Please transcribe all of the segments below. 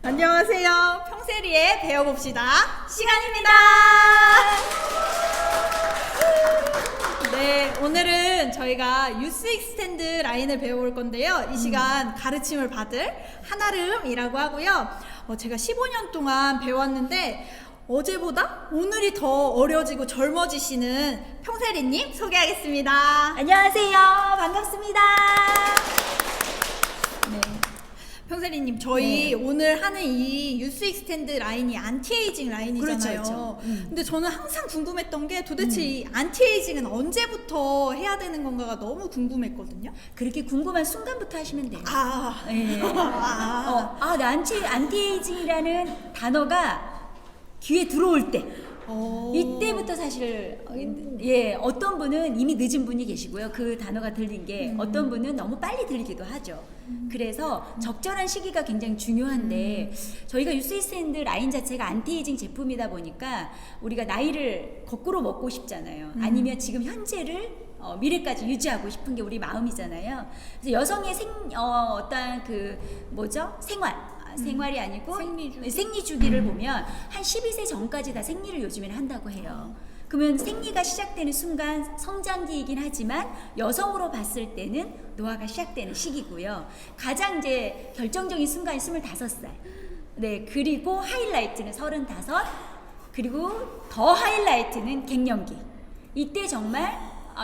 안녕하세요. 평세리에 배워봅시다. 시간입니다. 네, 오늘은 저희가 유스 익스텐드 라인을 배워볼 건데요. 이 시간 가르침을 받을 한아름이라고 하고요. 제가 15년 동안 배웠는데 어제보다 오늘이 더 어려지고 젊어지시는 평세리님 소개하겠습니다. 안녕하세요. 반갑습니다. 네. 평세리님, 저희 오늘 하는 이 유스 익스텐드 라인이 안티에이징 라인이잖아요. 그렇죠. 근데 저는 항상 궁금했던 게 도대체 이 안티에이징은 언제부터 해야 되는 건가가 너무 궁금했거든요. 그렇게 궁금한 순간부터 하시면 돼요. 네. 안티에이징이라는 단어가 귀에 들어올 때, 이때부터 사실 어떤 분은 이미 늦은 분이 계시고요. 그 단어가 들린 게 어떤 분은 너무 빨리 들리기도 하죠. 그래서 적절한 시기가 굉장히 중요한데 저희가 유스이스탠드 라인 자체가 안티에이징 제품이다 보니까 우리가 나이를 거꾸로 먹고 싶잖아요. 아니면 지금 현재를 미래까지 유지하고 싶은 게 우리 마음이잖아요. 그래서 여성의 어떤 생활이 아니고 생리주기를 보면 한 12세 전까지 다 생리를 요즘에는 한다고 해요. 그러면 생리가 시작되는 순간 성장기이긴 하지만 여성으로 봤을 때는 노화가 시작되는 시기고요. 가장 이제 결정적인 순간이 25살. 네, 그리고 하이라이트는 35. 그리고 더 하이라이트는 갱년기. 이때 정말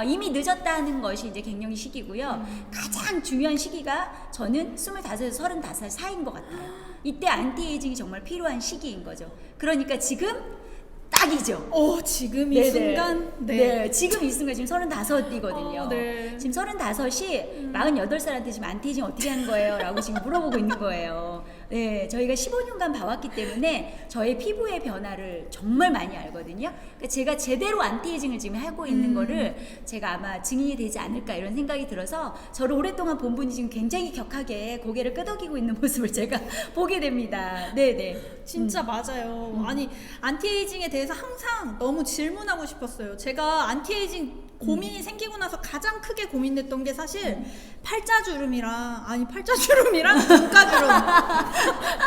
이미 늦었다는 것이 이제 갱년기 시기고요. 가장 중요한 시기가 저는 25에서 35살 사이인 것 같아요. 이때 안티에이징이 정말 필요한 시기인 거죠. 그러니까 지금 딱이죠. 지금 이 순간? 네, 지금 이 순간 지금 35이거든요. 네. 지금 35이 48살한테 지금 안티에이징 어떻게 하는 거예요? 라고 지금 물어보고 있는 거예요. 네, 저희가 15년간 봐왔기 때문에 저의 피부의 변화를 정말 많이 알거든요. 그러니까 제가 제대로 안티에이징을 지금 하고 있는 거를 제가 아마 증인이 되지 않을까 이런 생각이 들어서 저를 오랫동안 본 분이 지금 굉장히 격하게 고개를 끄덕이고 있는 모습을 제가 보게 됩니다. 네네. 진짜 맞아요. 아니, 안티에이징에 대해서 항상 너무 질문하고 싶었어요. 제가 안티에이징 고민이 생기고 나서 가장 크게 고민됐던 게 사실 팔자주름이랑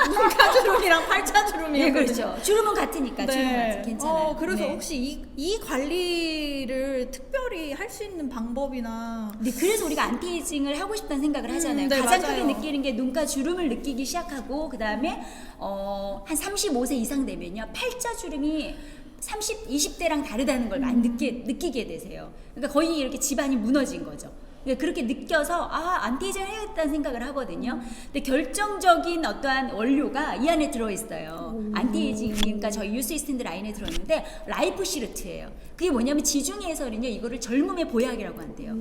눈가주름이랑 팔자주름이랑 네, 그렇죠. 주름은 같으니까 주름은 괜찮아요. 그래서 네. 혹시 이 관리를 특별히 할 수 있는 방법이나 네, 그래서 우리가 안티에이징을 하고 싶다는 생각을 하잖아요. 네, 가장 맞아요. 크게 느끼는 게 눈가 주름을 느끼기 시작하고 그 다음에 한 35세 이상 되면요 팔자주름이 20대랑 다르다는 걸 많이 느끼게 되세요. 그러니까 거의 이렇게 집안이 무너진 거죠. 그렇게 느껴서 안티에이징을 해야겠다는 생각을 하거든요. 근데 결정적인 어떠한 원료가 이 안에 들어있어요. 안티에이징, 그러니까 저희 유스이스탠드 라인에 들어있는데 라이프 시르트예요. 그게 뭐냐면 지중해에서는요 이거를 젊음의 보약이라고 한대요.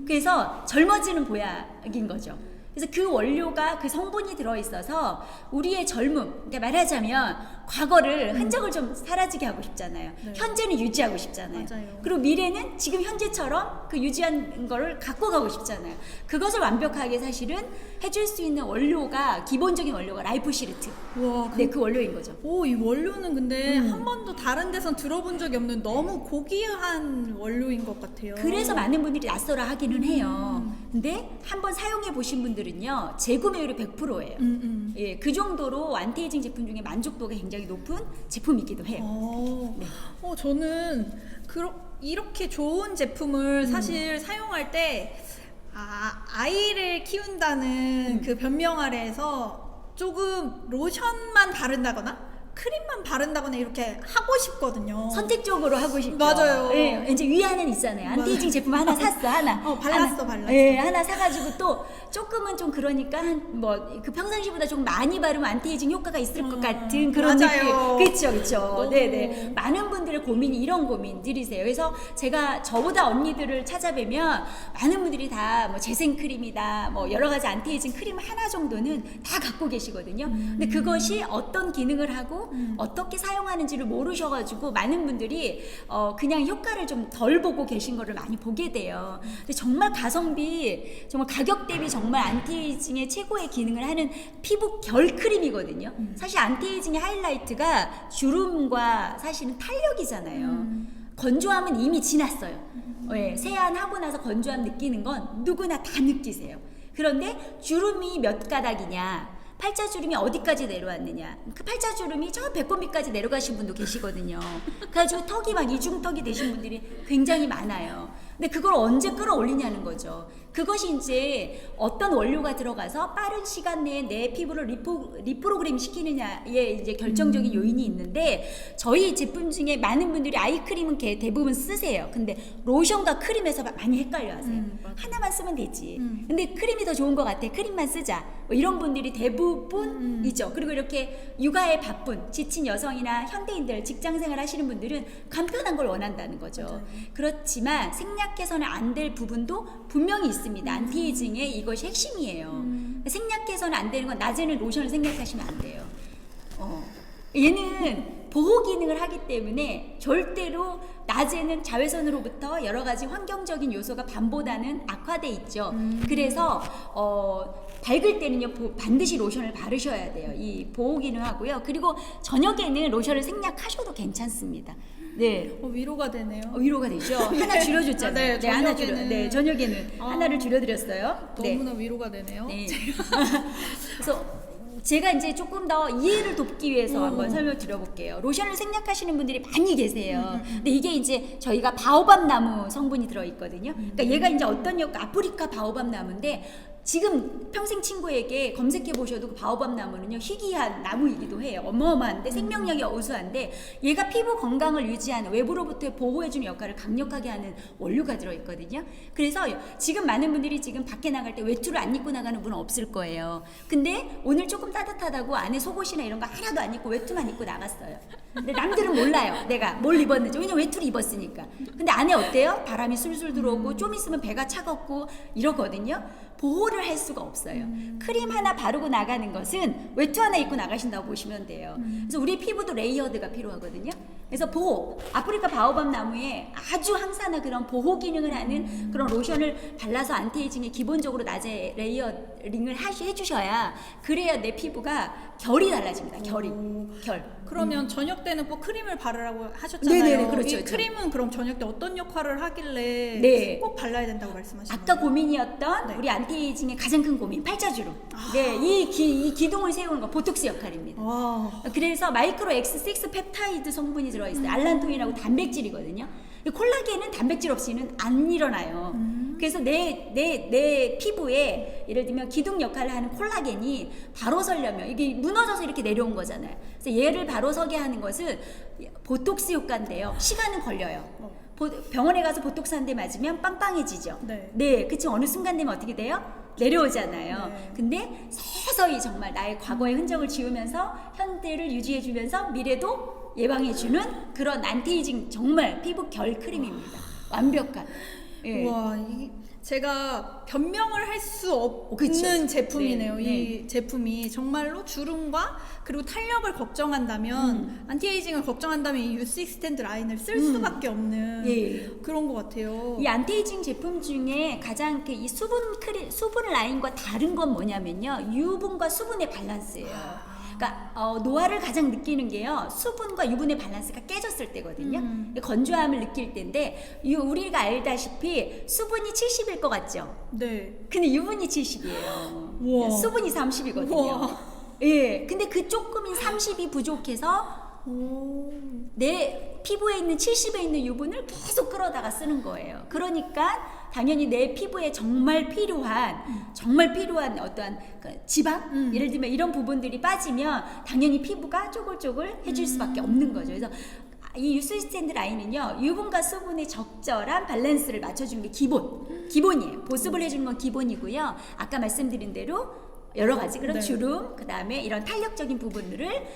그래서 젊어지는 보약인 거죠. 그래서 그 원료가 그 성분이 들어있어서 우리의 젊음, 그러니까 말하자면 과거를 흔적을 좀 사라지게 하고 싶잖아요. 네. 현재는 유지하고 싶잖아요. 맞아요. 그리고 미래는 지금 현재처럼 그 유지한 거를 갖고 가고 싶잖아요. 그것을 완벽하게 사실은 해줄 수 있는 원료가 기본적인 원료가 라이프 시르트. 와, 네, 그 원료인 거죠. 이 원료는 근데 한 번도 다른 데선 들어본 적이 없는 너무 고귀한 원료인 것 같아요. 그래서 많은 분들이 낯설어 하기는 해요. 근데 한번 사용해 보신 분들은요 재구매율이 100%예요. 예, 그 정도로 안티에이징 제품 중에 만족도가 굉장히 높은 제품이기도 해요. 네. 저는 이렇게 좋은 제품을 사실 사용할 때 아이를 키운다는 그 변명 아래에서 조금 로션만 바른다거나 크림만 바른다거나 이렇게 하고 싶거든요. 선택적으로 하고 싶죠. 맞아요. 예, 이제 위안은 있잖아요. 안티에이징 제품 하나 샀어, 하나. 발랐어. 예, 하나 사가지고 또 조금은 좀 그러니까 그 평상시보다 좀 많이 바르면 안티에이징 효과가 있을 것 같은 그런 맞아요. 느낌. 그렇죠. 네네. 많은 분들의 고민이 이런 고민들이세요. 그래서 제가 저보다 언니들을 찾아뵈면 많은 분들이 다 뭐 재생 크림이다, 뭐 여러 가지 안티에이징 크림 하나 정도는 다 갖고 계시거든요. 근데 그것이 어떤 기능을 하고 어떻게 사용하는지를 모르셔가지고 많은 분들이 그냥 효과를 좀 덜 보고 계신 거를 많이 보게 돼요. 근데 정말 가성비, 정말 가격 대비 정말 안티에이징의 최고의 기능을 하는 피부 결 크림이거든요. 사실 안티에이징의 하이라이트가 주름과 사실은 탄력이잖아요. 건조함은 이미 지났어요. 세안하고 나서 건조함 느끼는 건 누구나 다 느끼세요. 그런데 주름이 몇 가닥이냐, 팔자주름이 어디까지 내려왔느냐? 그 팔자주름이 저 배꼽밑까지 내려가신 분도 계시거든요. 그래가지고 턱이 막 이중턱이 되신 분들이 굉장히 많아요. 근데 그걸 언제 끌어올리냐는 거죠. 그것이 이제 어떤 원료가 들어가서 빠른 시간 내에 내 피부를 리프로그램 시키느냐에 이제 결정적인 요인이 있는데, 저희 제품 중에 많은 분들이 아이크림은 대부분 쓰세요. 근데 로션과 크림에서 많이 헷갈려 하세요. 하나만 쓰면 되지. 근데 크림이 더 좋은 것 같아. 크림만 쓰자. 뭐 이런 분들이 대부분이죠. 그리고 이렇게 육아에 바쁜 지친 여성이나 현대인들, 직장생활 하시는 분들은 간편한 걸 원한다는 거죠. 맞아요. 그렇지만 생략해서는 안 될 부분도 분명히 있습니다. 안티에이징의 이것이 핵심이에요. 생략해서는 안 되는 건, 낮에는 로션을 생략하시면 안 돼요. 얘는 보호 기능을 하기 때문에 절대로 낮에는 자외선으로부터 여러 가지 환경적인 요소가 밤보다는 악화돼 있죠. 그래서 밝을 때는요 반드시 로션을 바르셔야 돼요. 이 보호 기능하고요. 그리고 저녁에는 로션을 생략하셔도 괜찮습니다. 네. 위로가 되네요. 위로가 되죠. 하나 줄여줬잖아요. 네, 하나 저녁에는. 저녁에는 하나를 줄여드렸어요. 너무나 위로가 되네요. 네. 그래서 제가 이제 조금 더 이해를 돕기 위해서 한번 설명드려볼게요. 로션을 생략하시는 분들이 많이 계세요. 근데 이게 이제 저희가 바오밥 나무 성분이 들어있거든요. 그러니까 얘가 이제 어떤 아프리카 바오밥 나무인데, 지금 평생 친구에게 검색해 보셔도 그 바오밥 나무는요 희귀한 나무이기도 해요. 어마어마한데 생명력이 우수한데, 얘가 피부 건강을 유지하는, 외부로부터 보호해주는 역할을 강력하게 하는 원료가 들어있거든요. 그래서 지금 많은 분들이 지금 밖에 나갈 때 외투를 안 입고 나가는 분은 없을 거예요. 근데 오늘 조금 따뜻하다고 안에 속옷이나 이런 거 하나도 안 입고 외투만 입고 나갔어요. 근데 남들은 몰라요, 내가 뭘 입었는지. 왜냐면 외투를 입었으니까. 근데 안에 어때요? 바람이 술술 들어오고 좀 있으면 배가 차갑고 이러거든요. 보호를 할 수가 없어요. 크림 하나 바르고 나가는 것은 외투 하나 입고 나가신다고 보시면 돼요. 그래서 우리 피부도 레이어드가 필요하거든요. 그래서 보호, 아프리카 바오밥 나무에 아주 항산화 그런 보호 기능을 하는 그런 로션을 발라서 안티에이징에 기본적으로 낮에 레이어링을 해주셔야, 그래야 내 피부가 결이 달라집니다. 결. 그러면 저녁 때는 꼭 크림을 바르라고 하셨잖아요. 네네네, 그렇죠. 이 크림은 그럼 저녁 때 어떤 역할을 하길래 네. 꼭 발라야 된다고 말씀하시나요? 아까 고민이었던 네. 우리 안티에이징의 가장 큰 고민, 팔자주름. 네, 이 기둥을 세우는 거 보톡스 역할입니다. 그래서 마이크로 X6 펩타이드 성분이 들어있어요. 알란토인하고 단백질이거든요. 콜라겐은 단백질 없이는 안 일어나요. 그래서 내 피부에 예를 들면 기둥 역할을 하는 콜라겐이 바로 서려면, 이게 무너져서 이렇게 내려온 거잖아요. 그래서 얘를 바로 서게 하는 것은 보톡스 효과인데요. 시간은 걸려요. 병원에 가서 보톡스 한 대 맞으면 빵빵해지죠. 네, 그치. 어느 순간 되면 어떻게 돼요? 내려오잖아요. 네. 근데 서서히 정말 나의 과거의 흔적을 지우면서 현대를 유지해주면서 미래도 예방해주는 그런 안티에이징, 정말 피부 결 크림입니다. 완벽한. 예. 와, 제가 변명을 할 수 없는 그쵸. 제품이네요. 네, 이 제품이 정말로 주름과 그리고 탄력을 걱정한다면, 안티에이징을 걱정한다면 이 유스 스탠드 라인을 쓸 수밖에 없는 예. 그런 것 같아요. 이 안티에이징 제품 중에 가장 이 수분 라인과 다른 건 뭐냐면요, 유분과 수분의 밸런스예요. 그러니까 노화를 가장 느끼는 게요, 수분과 유분의 밸런스가 깨졌을 때거든요. 건조함을 느낄 때인데, 우리가 알다시피 수분이 70일 것 같죠? 네. 근데 유분이 70이에요. 우와. 수분이 30이거든요. 우와. 예, 근데 그 조금인 30이 부족해서 내 피부에 있는 70에 있는 유분을 계속 끌어다가 쓰는 거예요. 그러니까 당연히 내 피부에 정말 필요한 어떠한 지방, 예를 들면 이런 부분들이 빠지면 당연히 피부가 쪼글쪼글 해줄 수밖에 없는 거죠. 그래서 이 유스 스탠드 라인은요, 유분과 수분의 적절한 밸런스를 맞춰주는 게 기본이에요. 보습을 해주는 건 기본이고요. 아까 말씀드린 대로 여러 가지 그런 네. 주름, 그 다음에 이런 탄력적인 부분들을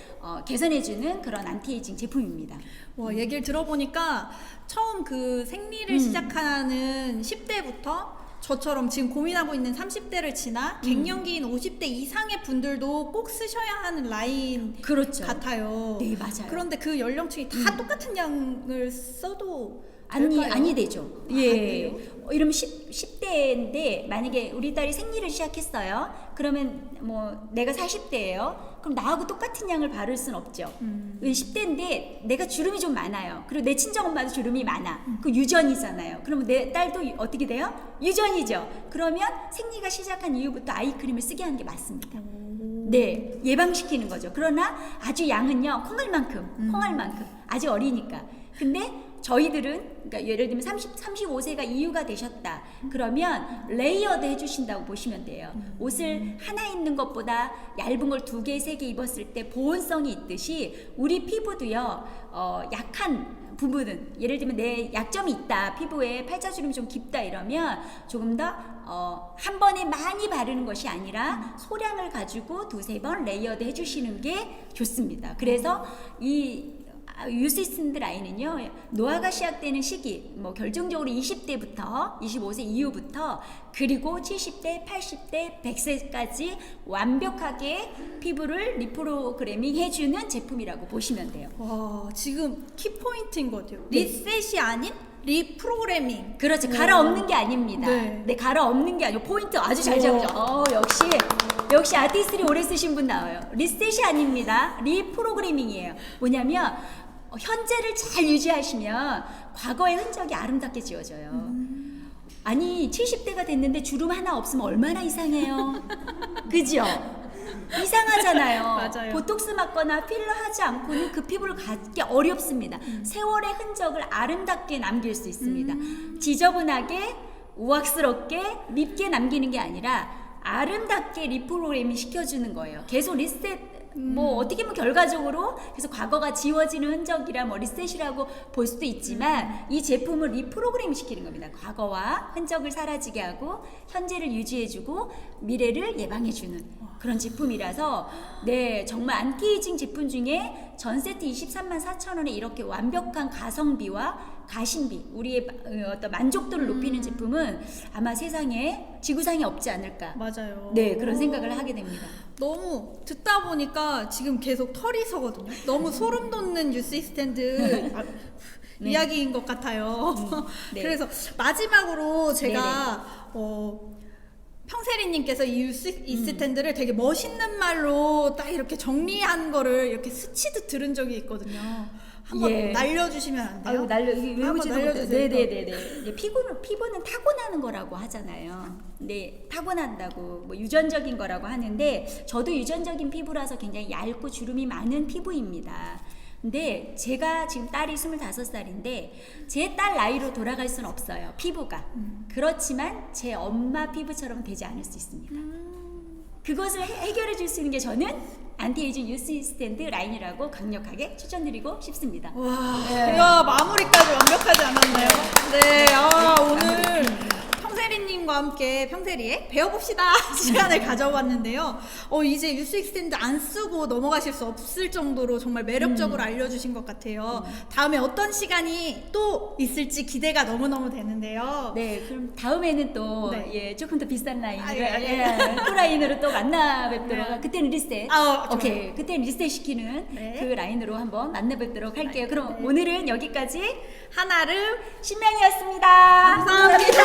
개선해주는 그런 안티에이징 제품입니다. 와, 얘기를 들어보니까 처음 그 생리를 시작하는 10대부터 저처럼 지금 고민하고 있는 30대를 지나 갱년기인 50대 이상의 분들도 꼭 쓰셔야 하는 라인 그렇죠. 같아요. 네, 맞아요. 그런데 그 연령층이 다 똑같은 양을 써도 될까요? 아니 되죠. 아, 예. 그래요? 이러면 10대인데 만약에 우리 딸이 생리를 시작했어요. 그러면 뭐 내가 40대예요. 그럼 나하고 똑같은 양을 바를 순 없죠. 10대인데 내가 주름이 좀 많아요. 그리고 내 친정 엄마도 주름이 많아. 그 유전이잖아요. 그러면 내 딸도 어떻게 돼요? 유전이죠. 그러면 생리가 시작한 이후부터 아이크림을 쓰게 하는 게 맞습니다. 네, 예방시키는 거죠. 그러나 아주 양은요, 콩알만큼 아주 어리니까. 근데 저희들은 그러니까 예를 들면 35세가 이후가 되셨다. 그러면 레이어드 해주신다고 보시면 돼요. 옷을 하나 입는 것보다 얇은 걸 2개, 3개 입었을 때 보온성이 있듯이 우리 피부도요, 약한 부분은 예를 들면 내 약점이 있다, 피부에 팔자주름이 좀 깊다 이러면 조금 더 한 번에 많이 바르는 것이 아니라 소량을 가지고 2-3번 레이어드 해주시는 게 좋습니다. 그래서 이 유시스탠드 라인은요, 노화가 시작되는 시기, 뭐 결정적으로 20대부터 25세 이후부터 그리고 70대, 80대, 100세까지 완벽하게 피부를 리프로그래밍 해주는 제품이라고 보시면 돼요. 와, 지금 키포인트인 것 같아요. 네. 리셋이 아닌 리프로그래밍. 그렇죠. 갈아엎는 게 아닙니다. 네. 네, 갈아엎는 게 아니고 포인트 아주 잘 잡으죠. 역시 아티스트리 오래 쓰신 분 나와요. 리셋이 아닙니다. 리프로그래밍이에요. 뭐냐면 현재를 잘 유지하시면 과거의 흔적이 아름답게 지워져요. 아니 70대가 됐는데 주름 하나 없으면 얼마나 이상해요. 그죠? 이상하잖아요. 맞아요. 보톡스 맞거나 필러 하지 않고는 그 피부를 갖기 어렵습니다. 세월의 흔적을 아름답게 남길 수 있습니다. 지저분하게 우악스럽게 밉게 남기는 게 아니라 아름답게 리프로그래밍 시켜주는 거예요. 계속 리셋 뭐 어떻게 보면 결과적으로 그래서 과거가 지워지는 흔적이라 뭐 리셋이라고 볼 수도 있지만 이 제품을 리프로그래밍 시키는 겁니다. 과거와 흔적을 사라지게 하고 현재를 유지해주고 미래를 예방해주는 그런 제품이라서 네, 정말 안티에이징 제품 중에 전 세트 23만 4천 원에 이렇게 완벽한 가성비와 가심비, 우리의 어떤 만족도를 높이는 제품은 아마 세상에 지구상에 없지 않을까. 맞아요. 네, 그런 생각을 하게 됩니다. 너무 듣다 보니까 지금 계속 털이 서거든요. 너무 소름 돋는 유시스탠드 네. 이야기인 것 같아요. 네. 그래서 마지막으로 제가 평세리님께서 이 유시스탠드를 되게 멋있는 말로 딱 이렇게 정리한 거를 이렇게 스치듯 들은 적이 있거든요. 한번 예. 날려주시면 안 돼요? 외우지도 날려주세요. 네네네네. 이제 피부는 타고나는 거라고 하잖아요. 네, 타고난다고 뭐 유전적인 거라고 하는데 저도 유전적인 피부라서 굉장히 얇고 주름이 많은 피부입니다. 근데 제가 지금 딸이 25살인데 제 딸 나이로 돌아갈 수는 없어요. 피부가. 그렇지만 제 엄마 피부처럼 되지 않을 수 있습니다. 그것을 해결해 줄 수 있는 게 저는 안티에이징 유시스탠드 라인이라고 강력하게 추천드리고 싶습니다. 와, 야, 마무리까지 완벽하지 않았나요? 네, 오늘 평세리님과 함께 평세리에 배워봅시다 시간을 가져봤는데요. 이제 유시스탠드 안 쓰고 넘어가실 수 없을 정도로 정말 매력적으로 알려주신 것 같아요. 다음에 어떤 시간이 또 있을지 기대가 너무너무 되는데요. 네, 그럼 다음에는 또 네. 예, 조금 더 비싼 라인으로 예. 또 라인으로 또 만나 뵙도록 네. 그때는 리셋. 좋아요. 오케이, 그때는 리셋 시키는 네. 그 라인으로 한번 만나 뵙도록 할게요. 그럼 오늘은 여기까지 한아름 신명이었습니다. 감사합니다.